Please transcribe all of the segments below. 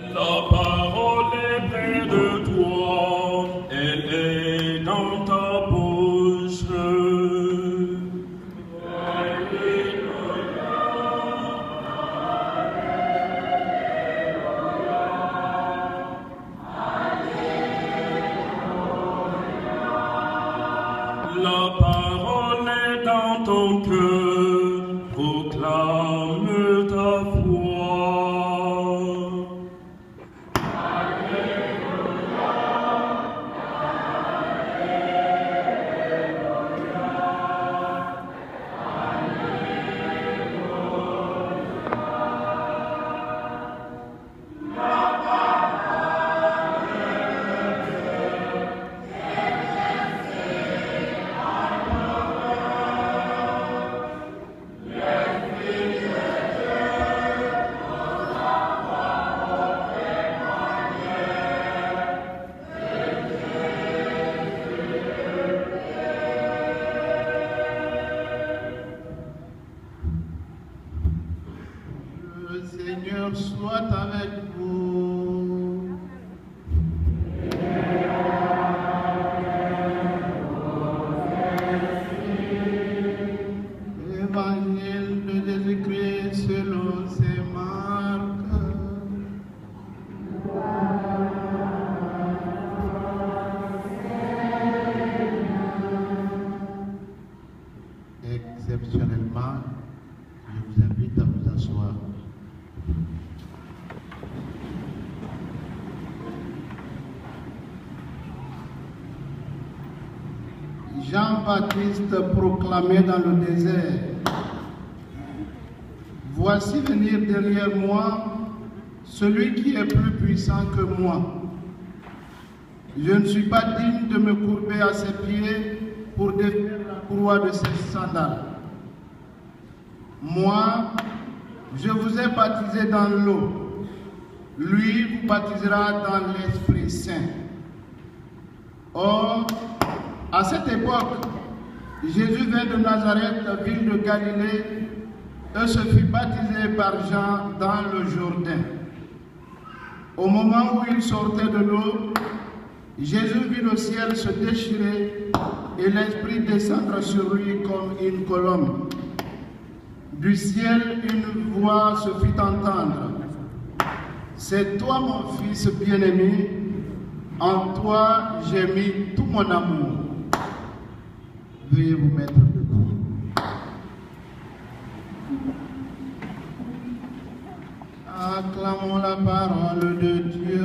La parole est près de toi, elle est dans ta bouche. La parole est dans ton cœur, proclame ta foi. Seigneur soit avec vous. Évangile de Jésus-Christ selon saint Marc. Exceptionnellement, je vous invite à vous asseoir. Jean-Baptiste proclamait dans le désert: voici venir derrière moi celui qui est plus puissant que moi. Je ne suis pas digne de me courber à ses pieds pour défaire la courroie de ses sandales. Moi, je vous ai baptisé dans l'eau. Lui vous baptisera dans l'Esprit Saint. Or, à cette époque, Jésus vint de Nazareth, ville de Galilée, et se fit baptiser par Jean dans le Jourdain. Au moment où il sortait de l'eau, Jésus vit le ciel se déchirer et l'Esprit descendre sur lui comme une colombe. Du ciel, une voix se fit entendre: c'est toi mon fils bien-aimé, en toi j'ai mis tout mon amour. Veuillez vous mettre debout. Acclamons la parole de Dieu.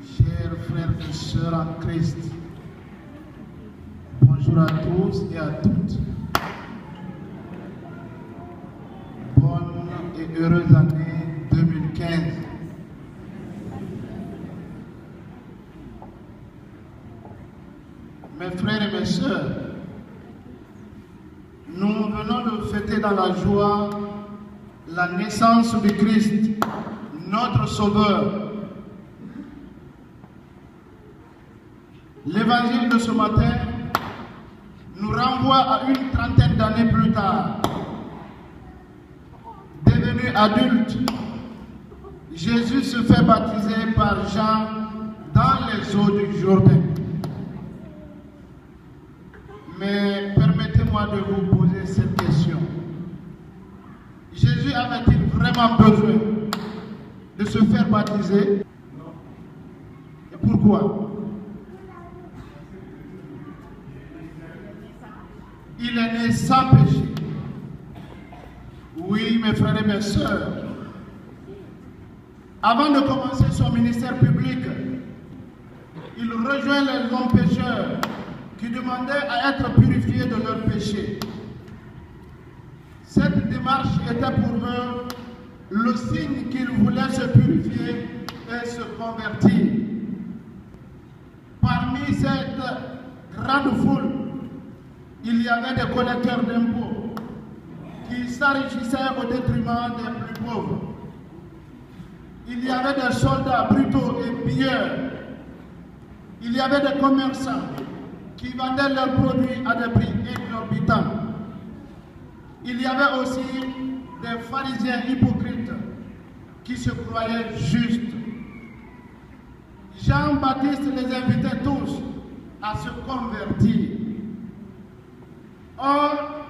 Chers frères et sœurs en Christ, bonjour à tous et à toutes. Bonne et heureuse année 2015. Mes frères et mes sœurs, nous venons de fêter dans la joie la naissance du Christ, notre Sauveur. L'évangile de ce matin nous renvoie à une trentaine d'années plus tard. Devenu adulte, Jésus se fait baptiser par Jean dans les eaux du Jourdain. Mais permettez-moi de vous poser cette question. Jésus avait-il vraiment besoin de se faire baptiser? Et pourquoi? Il est né sans péché. Oui, mes frères et mes sœurs, avant de commencer son ministère public, il rejoint les hommes pécheurs qui demandaient à être purifiés de leurs péchés. Cette démarche était pour eux le signe qu'ils voulaient se purifier et se convertir. Parmi cette grande foule, il y avait des collecteurs d'impôts qui s'enrichissaient au détriment des plus pauvres. Il y avait des soldats brutaux et pilleurs. Il y avait des commerçants qui vendaient leurs produits à des prix exorbitants. Il y avait aussi des pharisiens hypocrites qui se croyaient justes. Jean-Baptiste les invitait tous à se convertir. Or,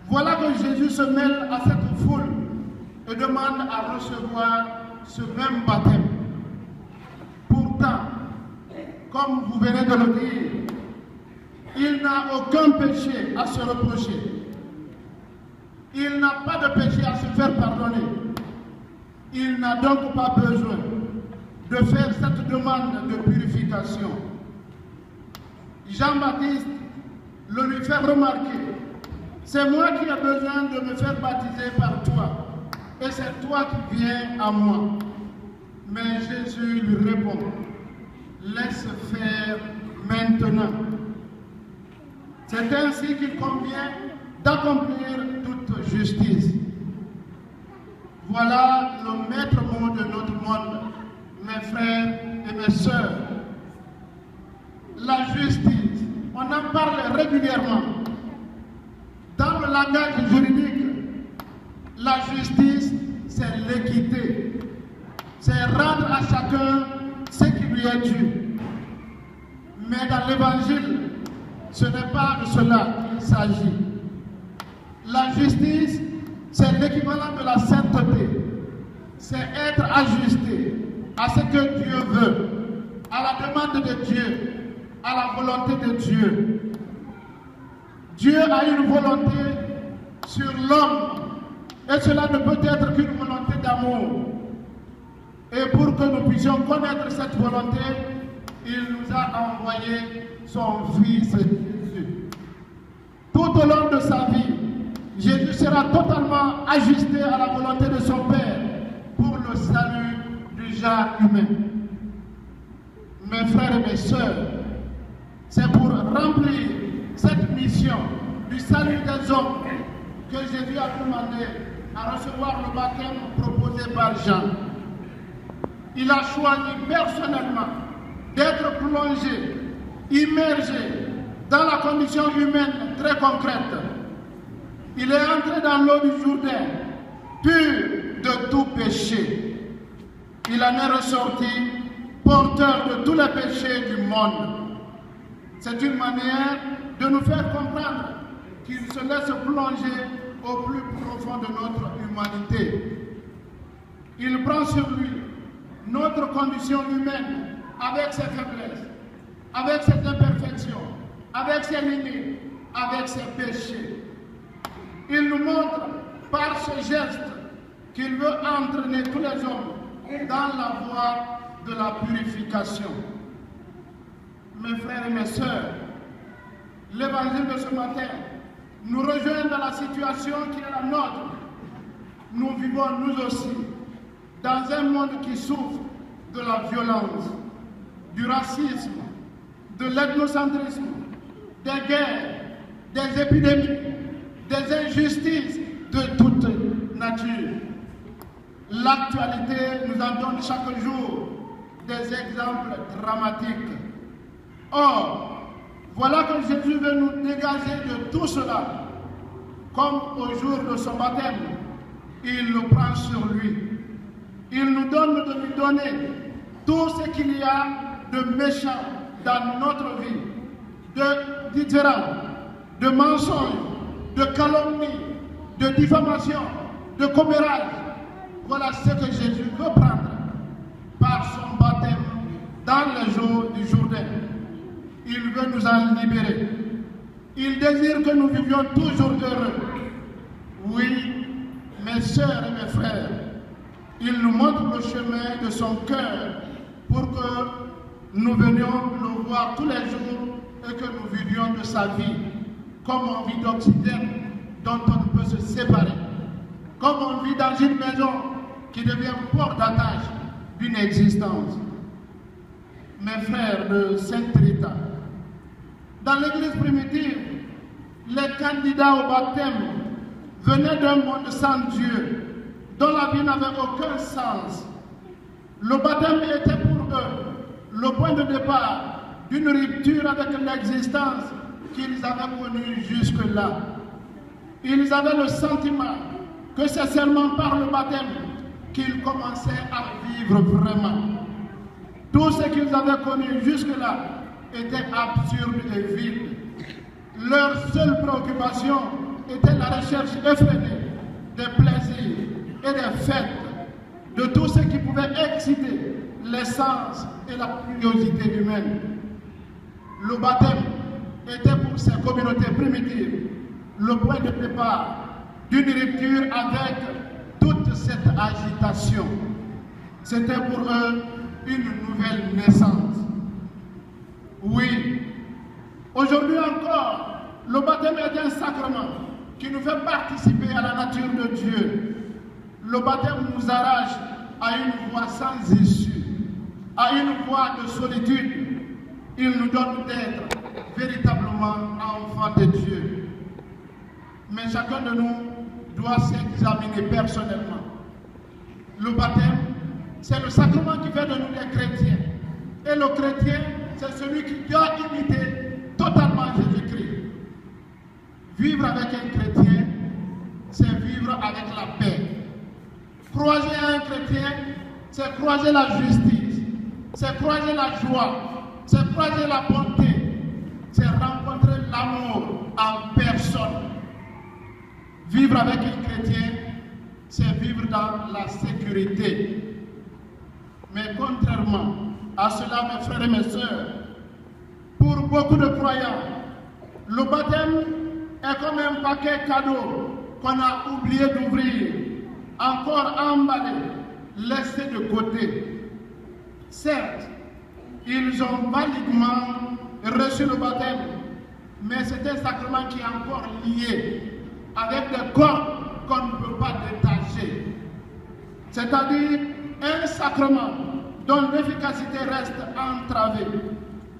voilà que Jésus se mêle à cette foule et demande à recevoir ce même baptême. Pourtant, comme vous venez de le dire, il n'a aucun péché à se reprocher. Il n'a pas de péché à se faire pardonner. Il n'a donc pas besoin de faire cette demande de purification. Jean-Baptiste le lui fait remarquer. C'est moi qui ai besoin de me faire baptiser par toi. Et c'est toi qui viens à moi. Mais Jésus lui répond, laisse faire maintenant. C'est ainsi qu'il convient d'accomplir toute justice. Voilà le maître mot de notre monde, mes frères et mes sœurs. La justice, on en parle régulièrement. Dans le langage juridique, la justice, c'est l'équité. C'est rendre à chacun ce qui lui est dû. Mais dans l'évangile, ce n'est pas de cela qu'il s'agit. La justice, c'est l'équivalent de la sainteté. C'est être ajusté à ce que Dieu veut, à la demande de Dieu, à la volonté de Dieu. Dieu a une volonté sur l'homme et cela ne peut être qu'une volonté d'amour. Et pour que nous puissions connaître cette volonté, il nous a envoyé son Fils Jésus. Tout au long de sa vie, Jésus sera totalement ajusté à la volonté de son Père pour le salut du genre humain. Mes frères et mes sœurs, c'est pour remplir cette mission du salut des hommes que Jésus a demandé à recevoir le baptême proposé par Jean. Il a choisi personnellement d'être plongé, immergé dans la condition humaine très concrète. Il est entré dans l'eau du Jourdain, pur de tout péché. Il en est ressorti porteur de tous les péchés du monde. C'est une manière de nous faire comprendre qu'il se laisse plonger au plus profond de notre humanité. Il prend sur lui notre condition humaine avec ses faiblesses, avec ses imperfections, avec ses limites, avec ses péchés. Il nous montre par ce geste qu'il veut entraîner tous les hommes dans la voie de la purification. Mes frères et mes sœurs, l'évangile de ce matin nous rejoint dans la situation qui est la nôtre. Nous vivons nous aussi dans un monde qui souffre de la violence, du racisme, de l'ethnocentrisme, des guerres, des épidémies, des injustices de toute nature. L'actualité nous en donne chaque jour des exemples dramatiques. Or, voilà que Jésus veut nous dégager de tout cela. Comme au jour de son baptême, il le prend sur lui. Il nous donne de lui donner tout ce qu'il y a de méchant dans notre vie, de différends, de mensonges, de calomnie, de diffamation, de commérage. Voilà ce que Jésus veut prendre par son baptême dans les jours du Jourdain. Il veut nous en libérer. Il désire que nous vivions toujours heureux. Oui, mes sœurs et mes frères, il nous montre le chemin de son cœur pour que nous venions le voir tous les jours et que nous vivions de sa vie comme on vit d'oxygène dont on ne peut se séparer, comme on vit dans une maison qui devient port d'attache d'une existence. Mes frères de Sainte Rita, dans l'église primitive, les candidats au baptême venaient d'un monde sans Dieu, dont la vie n'avait aucun sens. Le baptême était pour eux le point de départ d'une rupture avec l'existence qu'ils avaient connue jusque-là. Ils avaient le sentiment que c'est seulement par le baptême qu'ils commençaient à vivre vraiment. Tout ce qu'ils avaient connu jusque-là était absurde et vide. Leur seule préoccupation était la recherche effrénée des plaisirs et des fêtes, de tout ce qui pouvait exciter l'essence et la curiosité humaine. Le baptême était pour ces communautés primitives le point de départ d'une rupture avec toute cette agitation. C'était pour eux une nouvelle naissance. Oui, aujourd'hui encore, le baptême est un sacrement qui nous fait participer à la nature de Dieu. Le baptême nous arrache à une voie sans issue, à une voie de solitude. Il nous donne d'être véritablement enfants de Dieu. Mais chacun de nous doit s'examiner personnellement. Le baptême, c'est le sacrement qui fait de nous des chrétiens. Et le chrétien, c'est celui qui doit imiter totalement Jésus-Christ. Vivre avec un chrétien, c'est vivre avec la paix. Croiser un chrétien, c'est croiser la justice, c'est croiser la joie, c'est croiser la bonté, c'est rencontrer l'amour en personne. Vivre avec un chrétien, c'est vivre dans la sécurité. Mais contrairement à cela, mes frères et mes sœurs, pour beaucoup de croyants, le baptême est comme un paquet cadeau qu'on a oublié d'ouvrir, encore emballé, laissé de côté. Certes, ils ont validement reçu le baptême, mais c'est un sacrement qui est encore lié avec des corps qu'on ne peut pas détacher. C'est-à-dire un sacrement dont l'efficacité reste entravée,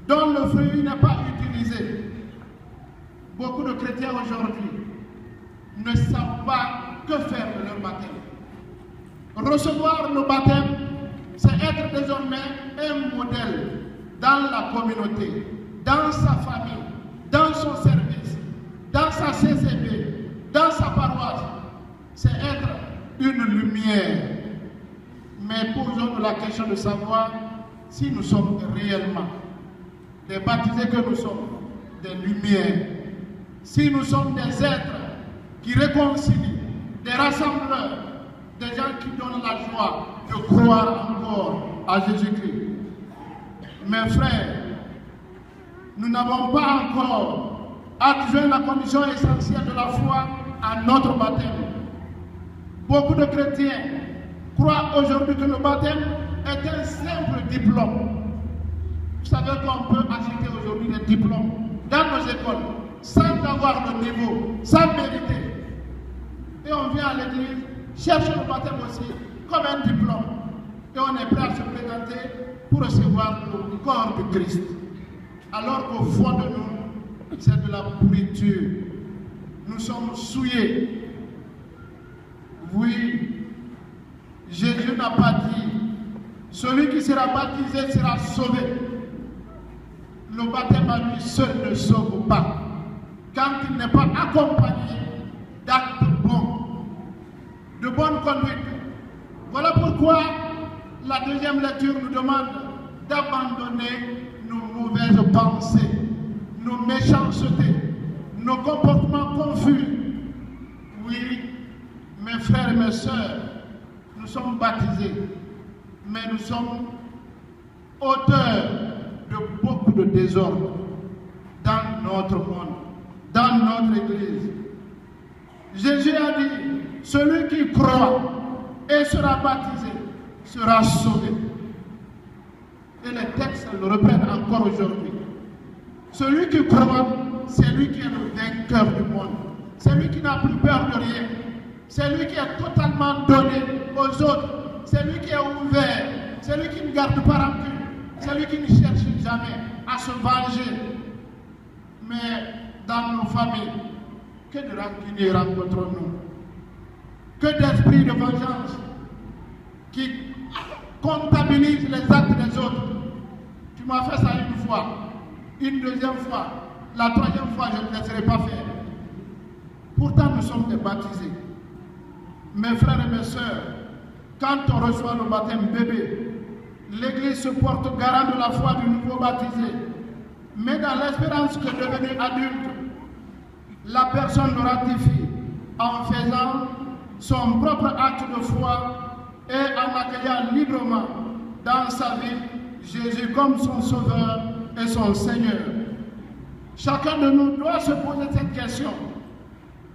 dont le fruit n'est pas utilisé. Beaucoup de chrétiens aujourd'hui ne savent pas que faire de leur baptême. Recevoir le baptême, c'est être désormais un modèle dans la communauté, dans sa famille, dans son service, dans sa CCB, dans sa paroisse. C'est être une lumière. Mais posons-nous la question de savoir si nous sommes réellement des baptisés que nous sommes, des lumières. Si nous sommes des êtres qui réconcilient, des rassembleurs, des gens qui donnent la joie de croire encore à Jésus-Christ. Mes frères, nous n'avons pas encore adjoint la condition essentielle de la foi à notre baptême. Beaucoup de chrétiens croient aujourd'hui que le baptême est un simple diplôme. Vous savez qu'on peut acheter aujourd'hui des diplômes dans nos écoles sans avoir le niveau, sans mériter. Et on vient à l'église chercher le baptême aussi comme un diplôme. Et on est prêt à se présenter pour recevoir le corps de Christ. Alors qu'au fond de nous, c'est de la pourriture. Nous sommes souillés. Oui, Jésus n'a pas dit, celui qui sera baptisé sera sauvé. Le baptême à lui seul ne sauve pas, quand il n'est pas accompagné d'actes bons, de bonne conduite. Voilà pourquoi la deuxième lecture nous demande d'abandonner nos mauvaises pensées, nos méchancetés, nos comportements confus. Oui, mes frères et mes sœurs, nous sommes baptisés, mais nous sommes auteurs de beaucoup de désordre dans notre monde, dans notre Église. Jésus a dit, celui qui croit et sera baptisé sera sauvé. Et les textes le reprennent encore aujourd'hui. Celui qui croit, c'est lui qui est le vainqueur du monde. C'est lui qui n'a plus peur de rien. C'est lui qui est totalement donné aux autres. C'est lui qui est ouvert. C'est lui qui ne garde pas rancune. C'est lui qui ne cherche jamais à se venger. Mais dans nos familles, Que de rancune rencontrons-nous? Que d'esprit de vengeance qui comptabilise les actes des autres. Tu m'as fait ça une fois, une deuxième fois, la troisième fois, je ne laisserai pas faire. Pourtant, nous sommes des baptisés. Mes frères et mes sœurs, quand on reçoit le baptême bébé, l'Église se porte garant de la foi du nouveau baptisé. Mais dans l'espérance que devenu adulte, la personne le ratifie en faisant son propre acte de foi et en accueillant librement dans sa vie Jésus comme son sauveur et son Seigneur. Chacun de nous doit se poser cette question.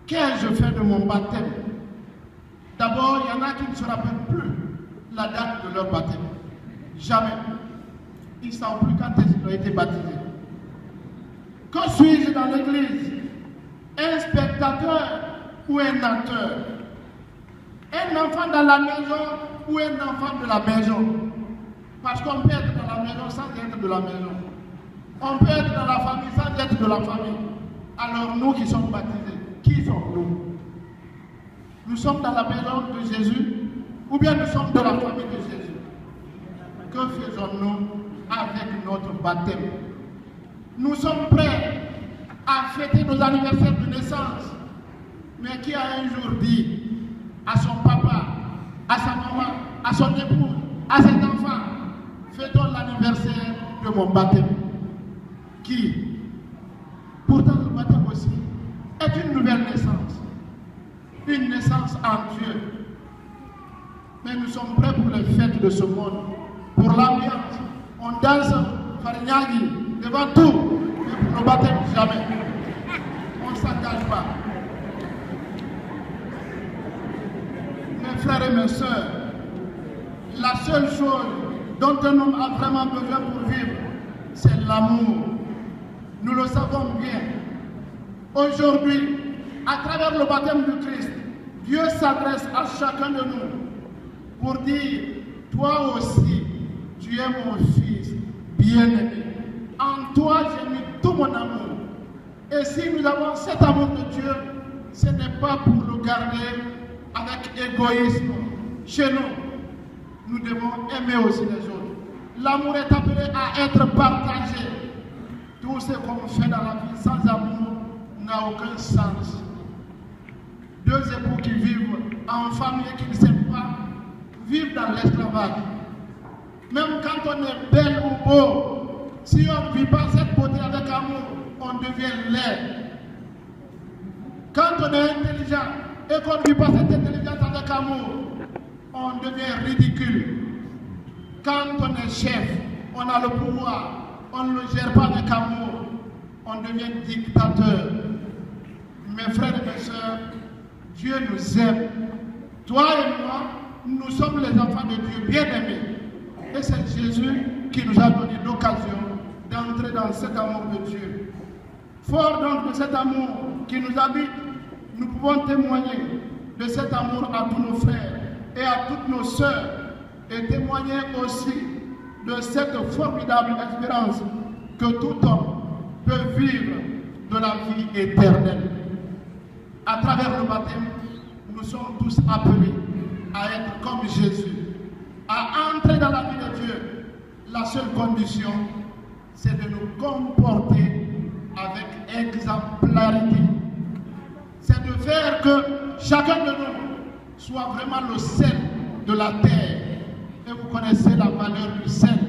Qu'ai-je fait de mon baptême? D'abord, il y en a qui ne se rappellent plus la date de leur baptême. Jamais. Ils ne savent plus quand ils ont été baptisés. Que suis-je dans l'église? Un spectateur ou un acteur? Un enfant dans la maison ou un enfant de la maison? Parce qu'on peut être dans la maison sans être de la maison. On peut être dans la famille sans être de la famille. Alors nous qui sommes baptisés, qui sommes-nous? Nous sommes dans la maison de Jésus ou bien nous sommes de la famille de Jésus? Que faisons-nous avec notre baptême? Nous sommes prêts à fêter nos anniversaires de naissance. Mais qui a un jour dit à son papa, à sa maman, à son épouse, à ses enfants, fêtons l'anniversaire de mon baptême? Qui? Pourtant, le baptême aussi est une nouvelle naissance. Une naissance en Dieu. Mais nous sommes prêts pour les fêtes de ce monde. Pour l'ambiance. On danse Farignagi devant tout. Mais pour le baptême, jamais. On ne s'engage pas. Mes frères et mes sœurs, la seule chose dont un homme a vraiment besoin pour vivre, c'est l'amour. Nous le savons bien. Aujourd'hui, à travers le baptême du Christ, Dieu s'adresse à chacun de nous pour dire, toi aussi, tu es mon fils bien-aimé. En toi, j'ai mis tout mon amour. Et si nous avons cet amour de Dieu, ce n'est pas pour le garder avec égoïsme. Chez nous, nous devons aimer aussi les autres. L'amour est appelé à être partagé. Tout ce qu'on fait dans la vie sans amour n'a aucun sens. Deux époux qui vivent en famille et qui ne s'aiment pas vivent dans l'esclavage. Même quand on est belle ou beau, si on ne vit pas cette beauté avec amour, on devient laid. Quand on est intelligent et qu'on ne vit pas cette intelligence avec amour, on devient ridicule. Quand on est chef, on a le pouvoir, on ne le gère pas avec amour, on devient dictateur. Mes frères et mes sœurs, Dieu nous aime. Toi et moi, nous sommes les enfants de Dieu bien-aimés. Et c'est Jésus qui nous a donné l'occasion d'entrer dans cet amour de Dieu. Fort donc de cet amour qui nous habite, nous pouvons témoigner de cet amour à tous nos frères et à toutes nos sœurs et témoigner aussi de cette formidable espérance que tout homme peut vivre de la vie éternelle. À travers le baptême, nous sommes tous appelés à être comme Jésus, à entrer dans la vie de Dieu. La seule condition, c'est de nous comporter avec exemplarité. C'est de faire que chacun de nous soit vraiment le sel de la terre. Et vous connaissez la valeur du sel.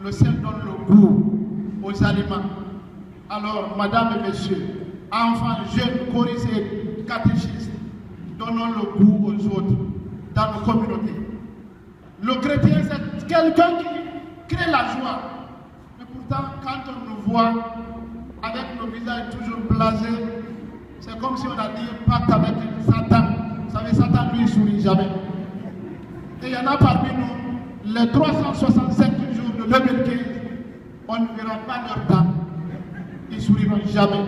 Le sel donne le goût aux aliments. Alors, mesdames et messieurs, enfants, jeunes, chorisés, catéchistes, donnons le goût aux autres dans nos communautés. Le chrétien, c'est quelqu'un qui crée la joie. Mais pourtant, quand on nous voit avec nos visages toujours blasés, c'est comme si on a dit pacte avec Satan. Vous savez, Satan, lui, il ne sourit jamais. Et il y en a parmi nous, les 365 jours de 2015, on ne verra pas leur dents. Ils ne souriront jamais.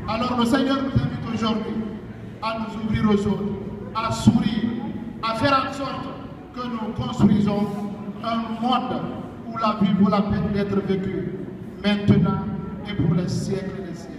Alors le Seigneur nous invite aujourd'hui à nous ouvrir aux autres, à sourire, à faire en sorte que nous construisons un monde où la vie vaut la peine d'être vécue, maintenant et pour les siècles des siècles.